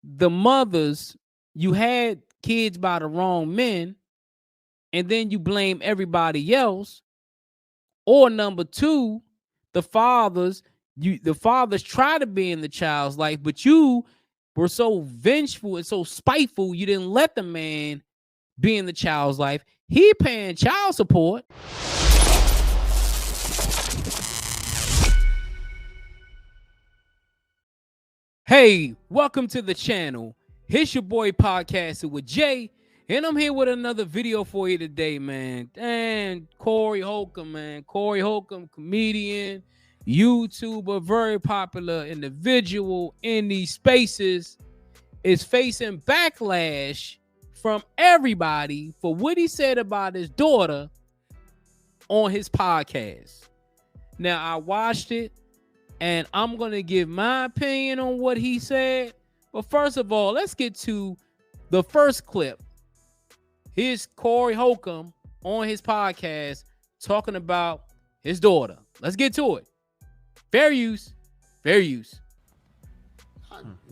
the mothers, you had kids by the wrong men, and then you blame everybody else. Or number two, the fathers try to be in the child's life, but you were so vengeful and so spiteful, you didn't let the man be in the child's life. He paying child support. Hey, welcome to the channel. It's your boy Podcasting with Jay, and I'm here with another video for you today, man. And Corey Holcomb, man. Corey Holcomb, comedian, YouTuber, very popular individual in these spaces, is facing backlash from everybody for what he said about his daughter on his podcast. Now, I watched it, and I'm going to give my opinion on what he said. But first of all, let's get to the first clip. Here's Corey Holcomb on his podcast talking about his daughter. Let's get to it. Fair use. Fair use.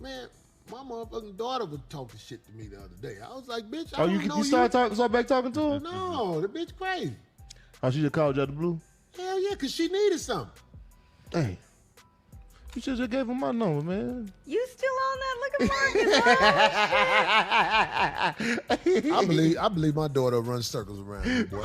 Man, my motherfucking daughter was talking shit to me the other day. I was like, bitch, I don't know you. Start back talking to her? No, the bitch crazy. Oh, she just called you out the blue? Hell yeah, because she needed something. Hey. You should have gave him my number, man. You still on that looking for it? I believe my daughter runs circles around me, boy.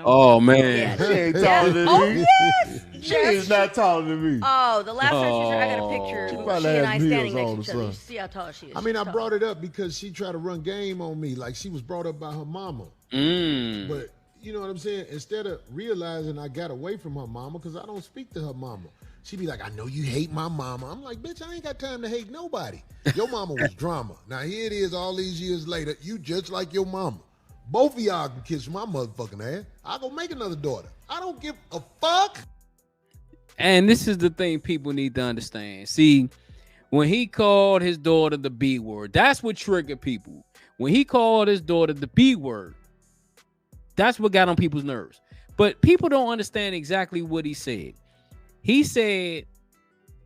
Oh, man. She ain't taller than me. Oh, yes. She is not taller than me. Oh, the last time she said, I got a picture. She and I standing next to each other. You see how tall she is. I mean, I brought it up because she tried to run game on me. Like, she was brought up by her mama. But you know what I'm saying? Instead of realizing I got away from her mama, because I don't speak to her mama. She be like, I know you hate my mama. I'm like, bitch, I ain't got time to hate nobody. Your mama was drama. Now here it is all these years later. You just like your mama. Both of y'all can kiss my motherfucking ass. I'll go make another daughter. I don't give a fuck. And this is the thing people need to understand. See, when he called his daughter the B word, that's what triggered people. When he called his daughter the B word, that's what got on people's nerves. But people don't understand exactly what he said. He said,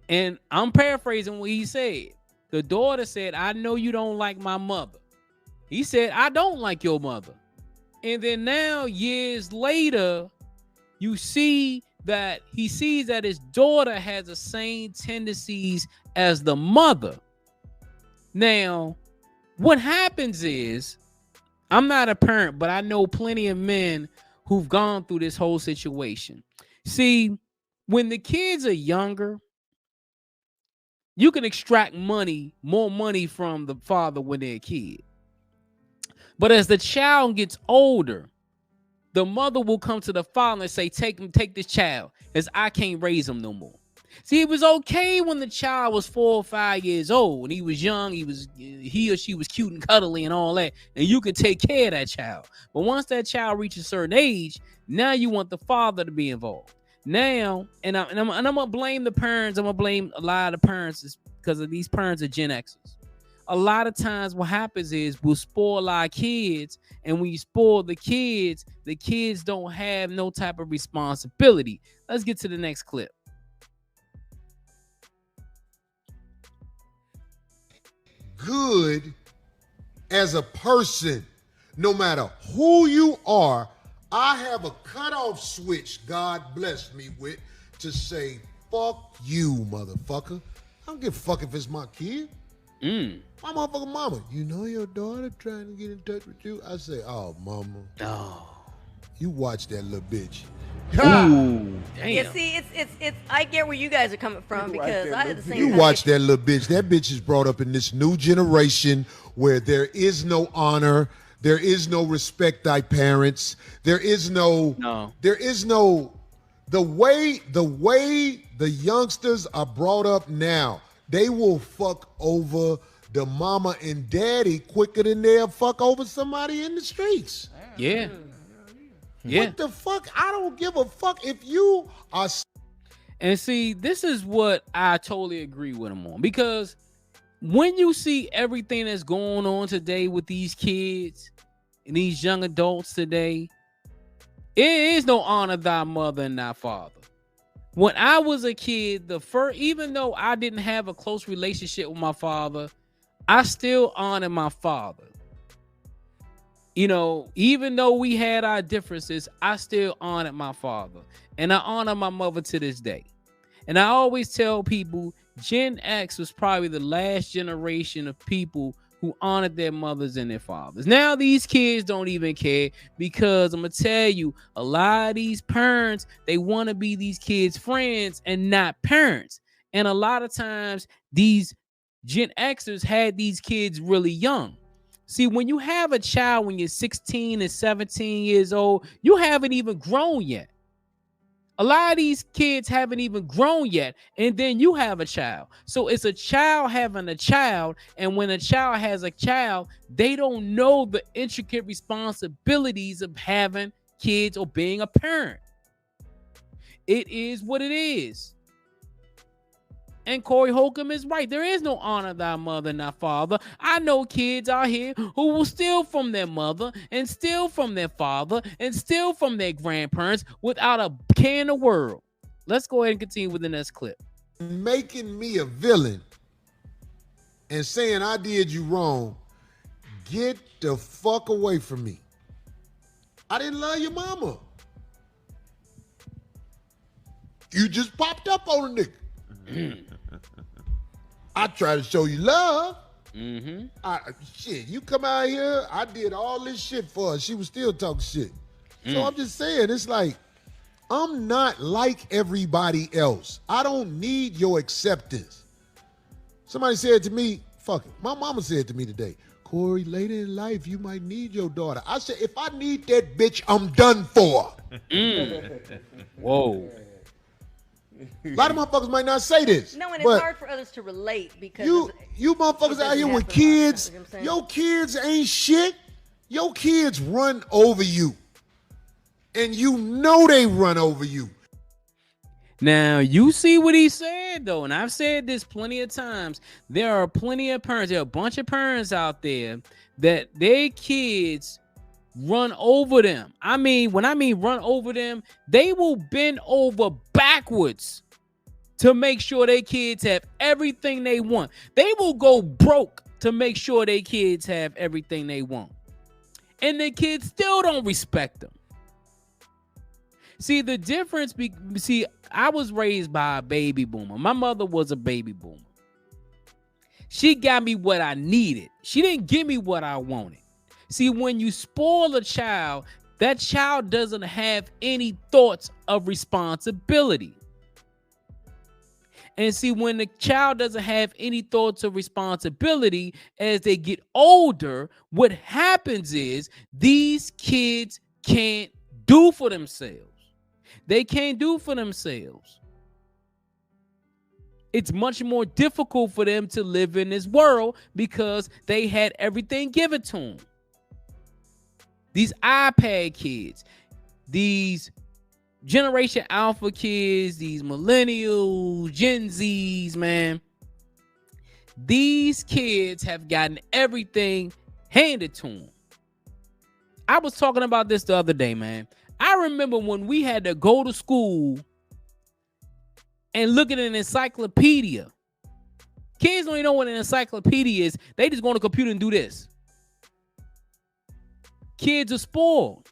and I'm paraphrasing what he said. The daughter said, I know you don't like my mother. He said, I don't like your mother. And then now, years later, you see that he sees that his daughter has the same tendencies as the mother. Now, what happens is, I'm not a parent, but I know plenty of men who've gone through this whole situation. See, when the kids are younger, you can extract more money from the father when they're a kid. But as the child gets older, the mother will come to the father and say, take this child, as I can't raise him no more. See, it was okay when the child was 4 or 5 years old, and he was young, he or she was cute and cuddly and all that, and you could take care of that child. But once that child reaches a certain age, now you want the father to be involved. Now, and I'm gonna blame the parents. I'm gonna blame a lot of the parents because of these parents are Gen Xers. A lot of times what happens is we'll spoil our kids, and when you spoil the kids don't have no type of responsibility. Let's get to the next clip. Good as a person, no matter who you are, I have a cutoff switch God blessed me with to say, fuck you, motherfucker. I don't give a fuck if it's my kid. My motherfucking mama, you know your daughter trying to get in touch with you? I say, oh, mama. Oh. You watch that little bitch. Ooh, damn. Yeah, see, it's. I get where you guys are coming from because I had the same. You watch that little bitch. That bitch is brought up in this new generation where there is no honor, there is no respect thy parents, there is no. The way the youngsters are brought up now, they will fuck over the mama and daddy quicker than they'll fuck over somebody in the streets. Yeah. Yeah. What the fuck? I don't give a fuck if you are. And see, this is what I totally agree with him on, because when you see everything that's going on today with these kids and these young adults today, it is no honor thy mother and thy father. When I was a kid, even though I didn't have a close relationship with my father, I still honored my father. You know, even though we had our differences, I still honored my father. And I honor my mother to this day. And I always tell people, Gen X was probably the last generation of people who honored their mothers and their fathers. Now these kids don't even care, because I'm going to tell you, a lot of these parents, they want to be these kids' friends and not parents. And a lot of times these Gen Xers had these kids really young. See, when you have a child when you're 16 and 17 years old, you haven't even grown yet. A lot of these kids haven't even grown yet, and then you have a child. So it's a child having a child, and when a child has a child, they don't know the intricate responsibilities of having kids or being a parent. It is what it is. And Corey Holcomb is right. There is no honor thy mother and thy father. I know kids out here who will steal from their mother and steal from their father and steal from their grandparents without a care in the world. Let's go ahead and continue with the next clip. Making me a villain and saying I did you wrong, get the fuck away from me. I didn't love your mama. You just popped up on a nigga. I try to show you love. Shit, you come out here, I did all this shit for her. She was still talking shit. So I'm just saying, it's like, I'm not like everybody else. I don't need your acceptance. Somebody said to me, fuck it, my mama said to me today, Corey, later in life, you might need your daughter. I said, if I need that bitch, I'm done for. Whoa. A lot of motherfuckers might not say this. No, and it's hard for others to relate because you motherfuckers out here with kids, your kids ain't shit. Your kids run over you. And you know they run over you. Now, you see what he said, though, and I've said this plenty of times. There are plenty of parents, there are a bunch of parents out there that their kids run over them. I mean, when I mean run over them, they will bend over backwards to make sure their kids have everything they want. They will go broke to make sure their kids have everything they want. And the kids still don't respect them. See, the difference, I was raised by a baby boomer. My mother was a baby boomer. She got me what I needed. She didn't give me what I wanted. See, when you spoil a child, that child doesn't have any thoughts of responsibility. And see, when the child doesn't have any thoughts of responsibility, as they get older, what happens is these kids can't do for themselves. They can't do for themselves. It's much more difficult for them to live in this world because they had everything given to them. These iPad kids, these Generation Alpha kids, these millennials, Gen Zs, man. These kids have gotten everything handed to them. I was talking about this the other day, man. I remember when we had to go to school and look at an encyclopedia. Kids don't even know what an encyclopedia is. They just go on the computer and do this. Kids are spoiled.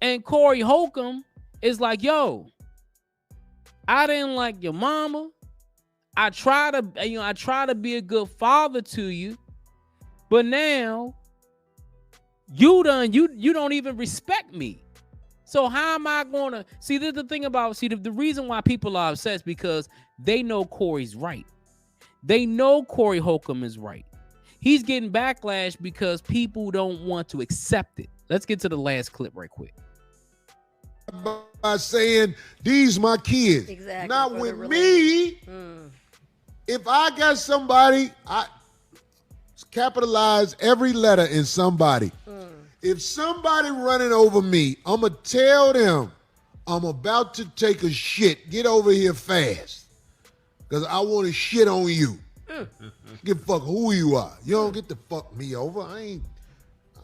And Corey Holcomb is like, yo, I didn't like your mama. I try to be a good father to you, but now you don't even respect me. So how am I gonna see? This is the thing about the reason why people are upset is because they know Corey's right. They know Corey Holcomb is right. He's getting backlash because people don't want to accept it. Let's get to the last clip right quick. By saying these my kids. Exactly. Not with me. If I got somebody, I capitalize every letter in somebody. If somebody running over me, I'm going to tell them I'm about to take a shit. Get over here fast. Because I want to shit on you. Give a fuck who you are. You don't get to fuck me over. I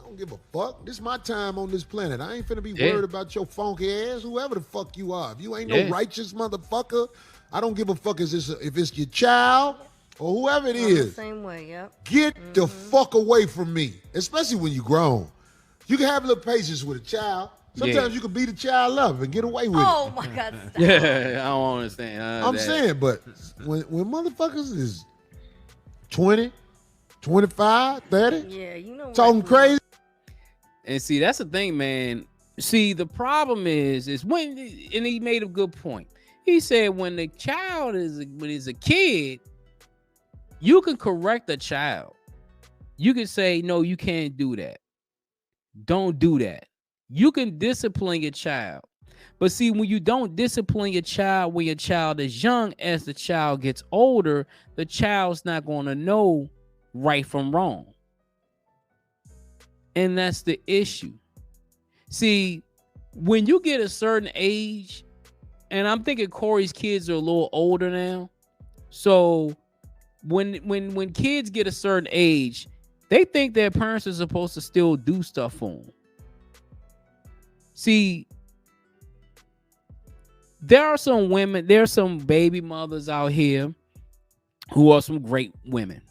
don't don't give a fuck. This is my time on this planet. I ain't finna be worried about your funky ass, whoever the fuck you are. If you ain't no righteous motherfucker, I don't give a fuck if it's your child or whoever it is. The same way, yep. Get the fuck away from me, especially when you grown. You can have a little patience with a child. Sometimes you can beat a child up and get away with it. Oh my God, stop. Yeah, I don't understand. I'm saying, but when motherfuckers is 20, 25, 30, yeah, you know, talking crazy. And see, that's the thing, man. See, the problem is when, and he made a good point. He said when the child is a kid, you can correct a child. You can say, no, you can't do that. Don't do that. You can discipline your child. But see, when you don't discipline your child when your child is young, as the child gets older, the child's not going to know right from wrong. And that's the issue. See, when you get a certain age, and I'm thinking Corey's kids are a little older now. So when kids get a certain age, they think their parents are supposed to still do stuff for them. See, there are some baby mothers out here who are some great women,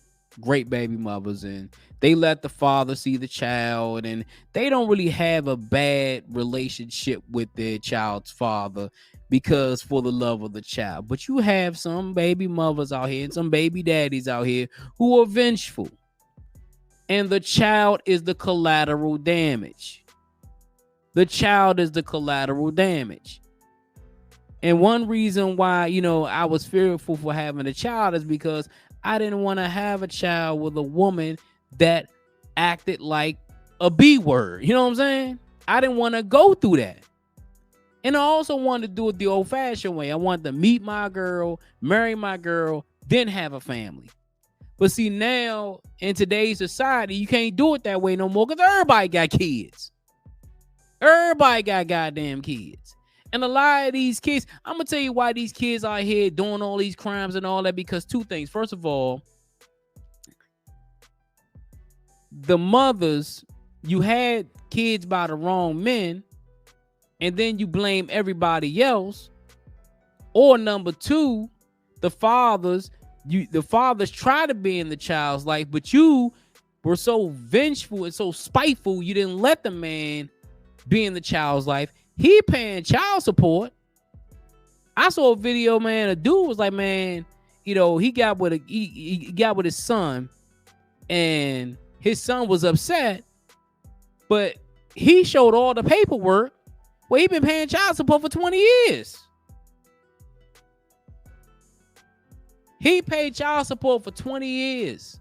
great baby mothers, and they let the father see the child, and they don't really have a bad relationship with their child's father because for the love of the child. But you have some baby mothers out here and some baby daddies out here who are vengeful, and the child is the collateral damage. The child is the collateral damage. And one reason why, I was fearful for having a child is because I didn't want to have a child with a woman that acted like a B word. You know what I'm saying? I didn't want to go through that. And I also wanted to do it the old-fashioned way. I wanted to meet my girl, marry my girl, then have a family. But see, now in today's society, you can't do it that way no more because everybody got kids. Everybody got goddamn kids. And a lot of these kids, I'm going to tell you why these kids out here doing all these crimes and all that, because two things. First of all, the mothers, you had kids by the wrong men, and then you blame everybody else. Or number two, the fathers try to be in the child's life, but you were so vengeful and so spiteful, you didn't let the man be in the child's life. He paying child support. I saw a video, man. A dude was like, man, he got with his son, and his son was upset, but he showed all the paperwork where he been paying child support for 20 years. He paid child support for 20 years.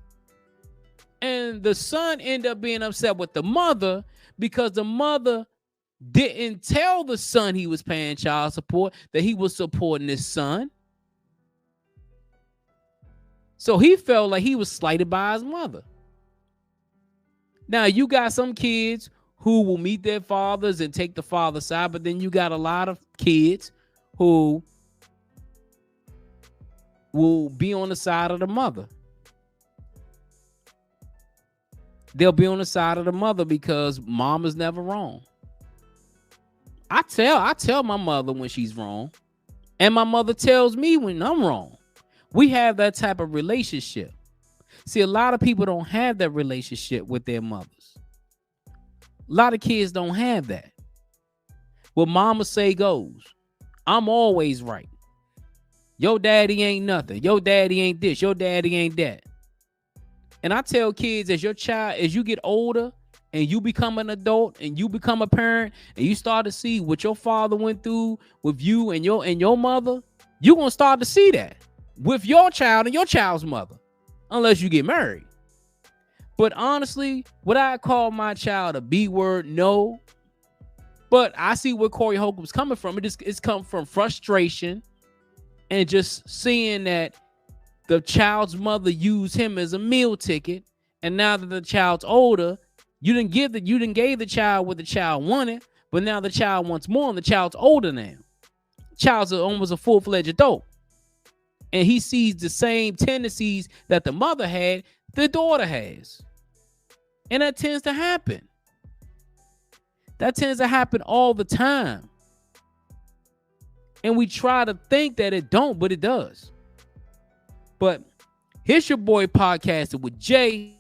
And the son ended up being upset with the mother because the mother didn't tell the son he was paying child support, that he was supporting his son. So he felt like he was slighted by his mother. Now, you got some kids who will meet their fathers and take the father's side, but then you got a lot of kids who will be on the side of the mother. They'll be on the side of the mother because mom is never wrong. I tell my mother when she's wrong, and my mother tells me when I'm wrong. We have that type of relationship. See, a lot of people don't have that relationship with their mothers. A lot of kids don't have that. What mama say goes. I'm always right. Your daddy ain't nothing. Your daddy ain't this. Your daddy ain't that. And I tell kids, as you get older and you become an adult and you become a parent and you start to see what your father went through with you and your mother, you're going to start to see that with your child and your child's mother, unless you get married. But honestly, would I call my child a B word? No. But I see where Corey Holcomb's coming from. It's come from frustration and just seeing that the child's mother used him as a meal ticket. And now that the child's older, you didn't give the child what the child wanted, but now the child wants more and the child's older now. Child's almost a full-fledged adult. And he sees the same tendencies that the mother had, the daughter has. And that tends to happen. That tends to happen all the time. And we try to think that it don't, but it does. But here's your boy Podcasting with Jay,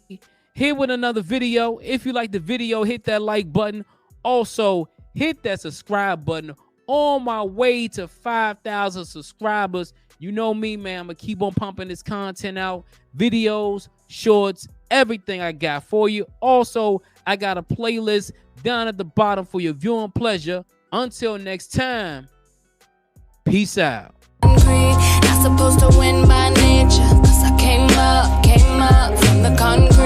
here with another video. If you like the video, hit that like button. Also, hit that subscribe button. On my way to 5,000 subscribers. You know me, man. I'm going to keep on pumping this content out. Videos, shorts, everything I got for you. Also, I got a playlist down at the bottom for your viewing pleasure. Until next time, peace out. Not supposed to win by nature, 'cause I came up from the concrete.